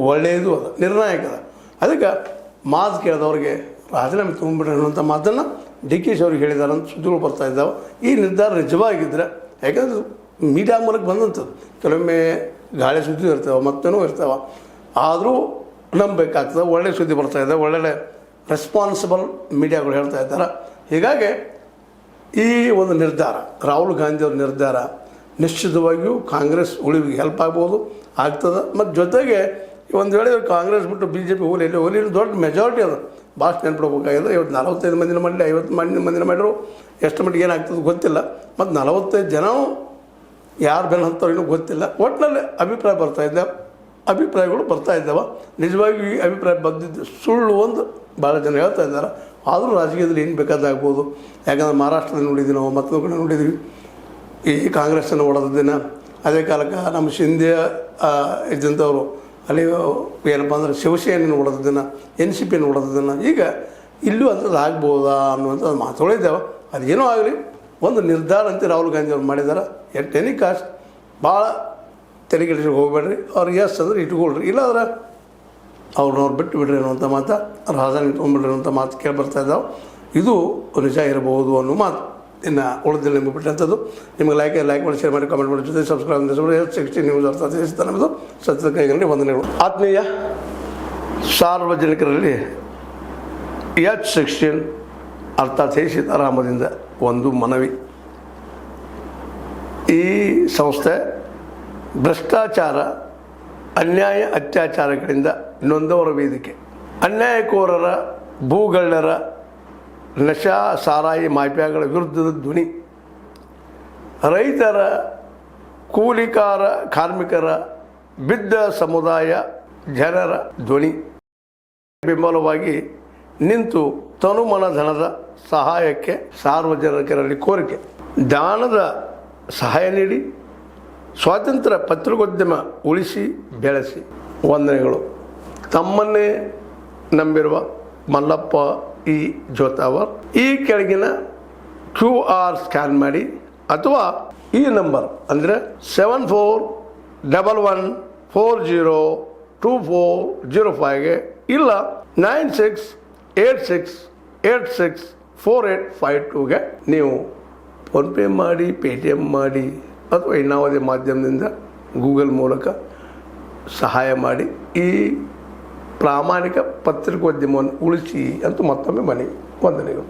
ಒಳ್ಳೆಯದು ಅದ, ನಿರ್ಣಾಯಕ ಅದ. ಅದಕ್ಕೆ ಮಾತು ಕೇಳಿದವ್ರಿಗೆ ರಾಜೀನಾಮೆ ತೊಗೊಂಡ್ಬಿಡ್ರಿ ಅನ್ನುವಂಥ ಮಾತನ್ನು ಡಿ ಕೆ ಶಿ ಅವ್ರಿಗೆ ಹೇಳಿದ್ದಾರೆ ಅಂತ ಸುದ್ದಿಗಳು ಬರ್ತಾ ಇದ್ದಾವೆ. ಈ ನಿರ್ಧಾರ ನಿಜವಾಗಿದ್ದರೆ, ಯಾಕಂದ್ರೆ ಮೀಡಿಯಾ ಮೂಲಕ ಬಂದಂಥದ್ದು, ಕೆಲವೊಮ್ಮೆ ಗಾಳಿ ಸುದ್ದಿ ಇರ್ತಾವೆ, ಮತ್ತೇನೋ ಇರ್ತಾವೆ, ಆದರೂ ನಂಬಬೇಕಾಗ್ತದೆ. ಒಳ್ಳೆ ಸುದ್ದಿ ಬರ್ತಾಯಿದೆ, ಒಳ್ಳೊಳ್ಳೆ ರೆಸ್ಪಾನ್ಸಿಬಲ್ ಮೀಡಿಯಾಗಳು ಹೇಳ್ತಾ ಇದ್ದಾರೆ. ಹೀಗಾಗಿ ಈ ಒಂದು ನಿರ್ಧಾರ, ರಾಹುಲ್ ಗಾಂಧಿಯವ್ರ ನಿರ್ಧಾರ ನಿಶ್ಚಿತವಾಗಿಯೂ ಕಾಂಗ್ರೆಸ್ ಉಳಿವಿಗೆ ಹೆಲ್ಪ್ ಆಗ್ಬೋದು, ಆಗ್ತದೆ. ಮತ್ತು ಜೊತೆಗೆ ಒಂದು ವೇಳೆ ಕಾಂಗ್ರೆಸ್ ಬಿಟ್ಟು ಬಿ ಜೆ ಪಿ ಹೋಲಿ ದೊಡ್ಡ ಮೆಜಾರಿಟಿ ಅದು, ಭಾಳ ನೆನ್ಪಿಡ್ಬೇಕಾಗಿದೆ. ಇವತ್ತು 45 ಮಂದಿನ ಮಾಡಲಿ, 50 ಮಂದಿನ ಮಾಡಿದ್ರು, ಎಷ್ಟು ಮಟ್ಟಿಗೆ ಏನಾಗ್ತದೆ ಗೊತ್ತಿಲ್ಲ. ಮತ್ತು 45 ಜನ ಯಾರು ಬೆನ್ನು ಹತ್ತವ್ರು ಇನ್ನೂ ಗೊತ್ತಿಲ್ಲ. ಒಟ್ಟಿನಲ್ಲಿ ಅಭಿಪ್ರಾಯಗಳು ಬರ್ತಾ ಇದ್ದಾವೆ. ನಿಜವಾಗಿ ಈ ಅಭಿಪ್ರಾಯ ಬಂದಿದ್ದು ಸುಳ್ಳು ಒಂದು ಭಾಳ ಜನ ಹೇಳ್ತಾ ಇದ್ದಾರೆ. ಆದರೂ ರಾಜಕೀಯದಲ್ಲಿ ಏನು ಬೇಕಾದಾಗ್ಬೋದು. ಯಾಕಂದ್ರೆ ಮಹಾರಾಷ್ಟ್ರದಲ್ಲಿ ನೋಡಿದ್ವಿ, ನಾವು ಮತ್ತೊಂದು ಕಡೆ ನೋಡಿದ್ವಿ ಈ ಕಾಂಗ್ರೆಸ್ಸನ್ನು ಹೊಡೆದಿನ. ಅದೇ ಕಾಲಕ್ಕೆ ನಮ್ಮ ಶಿಂದೆ ಇದ್ದಂಥವ್ರು ಅಲ್ಲಿ ಏನಪ್ಪ ಅಂದ್ರೆ ಶಿವಸೇನೆಯನ್ನು ಹೊಡೆದಿದ್ದನ್ನು, NCP ಹೊಡೆದಿದ್ದನ್ನು. ಈಗ ಇಲ್ಲೂ ಅಂಥದ್ದು ಆಗ್ಬೋದಾ ಅನ್ನುವಂಥದ್ದು ಮಾತುಗಳಿದ್ದಾವೆ. ಅದೇನೋ ಆಗಲಿ, ಒಂದು ನಿರ್ಧಾರ ಅಂತ ರಾಹುಲ್ ಗಾಂಧಿ ಅವ್ರು ಮಾಡಿದ್ದಾರೆ. ಎಟ್ ಎನಿ ಕಾಸ್ಟ್ ಭಾಳ ತೆರಿಗೆಡಿಸಿಗೆ ಹೋಗಬೇಡ್ರಿ, ಅವ್ರು ಎಸ್ ಅಂದ್ರೆ ಇಟ್ಕೊಳ್ರಿ, ಇಲ್ಲಾಂದ್ರೆ ಅವ್ರನ್ನವ್ರು ಬಿಟ್ಟು ಬಿಡ್ರಿ ಅನ್ನುವಂಥ ಮಾತು, ರಾಜಧಾನಿ ತೊಗೊಂಡ್ಬಿಡ್ರಿ ಅನ್ನೋಂಥ ಮಾತು ಕೇಳಿ ಬರ್ತಾ ಇದ್ದಾವೆ. ಇದು ನಿಜ ಇರಬಹುದು ಅನ್ನೋ ಮಾತು. ಇನ್ನು ಉಳಿದಿಲ್ಲ ನಿಮಗೆ ಬಿಟ್ಟಂಥದ್ದು. ನಿಮಗೆ ಲೈಕ್ ಮಾಡಿ, ಶೇರ್ ಮಾಡಿ, ಕಾಮೆಂಟ್ ಮಾಡಿ, ಜೊತೆ ಸಬ್ಸ್ಕ್ರೈಬ್ ಮಾಡಿ. 60 ನ್ಯೂಸ್ ಅರ್ಥ ನಮ್ಮದು ಸತ್ಯದ ಕೈಗಳಲ್ಲಿ ವಂದನೆಗಳು. ಆತ್ಮೀಯ ಸಾರ್ವಜನಿಕರಲ್ಲಿ H16 ಅರ್ಥಾತ್ ಸೀತಾರಾಮದಿಂದ ಒಂದು ಮನವಿ. ಈ ಸಂಸ್ಥೆ ಭ್ರಷ್ಟಾಚಾರ, ಅನ್ಯಾಯ, ಅತ್ಯಾಚಾರಗಳಿಂದ ನೊಂದವರ ವೇದಿಕೆ. ಅನ್ಯಾಯಕೋರರ, ಭೂಗಳ್ಳರ, ನಶಾ ಸಾರಾಯಿ ಮಾಫಿಯಾಗಳ ವಿರುದ್ಧದ ಧ್ವನಿ. ರೈತರ, ಕೂಲಿಕಾರ, ಕಾರ್ಮಿಕರ, ಬಿದ್ದ ಸಮುದಾಯ ಜನರ ಧ್ವನಿ. ಬೆಂಬಲವಾಗಿ ನಿಂತು ತನುಮನ ಧನದ ಸಹಾಯಕ್ಕೆ ಸಾರ್ವಜನಿಕರಲ್ಲಿ ಕೋರಿಕೆ. ದಾನದ ಸಹಾಯ ನೀಡಿ ಸ್ವಾತಂತ್ರ್ಯ ಪತ್ರಿಕೋದ್ಯಮ ಉಳಿಸಿ ಬೆಳೆಸಿ. ವಂದನೆಗಳು. ತಮ್ಮನ್ನೇ ನಂಬಿರುವ ಮಲ್ಲಪ್ಪ ಇ ಜೋತಾವರ್. ಈ ಕೆಳಗಿನ QR ಸ್ಕ್ಯಾನ್ ಮಾಡಿ ಅಥವಾ ಈ ನಂಬರ್ ಅಂದರೆ 7411402405ಗೆ ಇಲ್ಲ 9686864852ಗೆ ನೀವು ಫೋನ್ಪೇ ಮಾಡಿ, Paytm ಮಾಡಿ ಅಥವಾ ಇನ್ನಾವುದೇ ಮಾಧ್ಯಮದಿಂದ ಗೂಗಲ್ ಮೂಲಕ ಸಹಾಯ ಮಾಡಿ ಈ ಪ್ರಾಮಾಣಿಕ ಪತ್ರಿಕೋದ್ಯಮವನ್ನು ಉಳಿಸಿ ಅಂತ ಮತ್ತೊಮ್ಮೆ ಮನವಿ. ವಂದನೆಗಳು.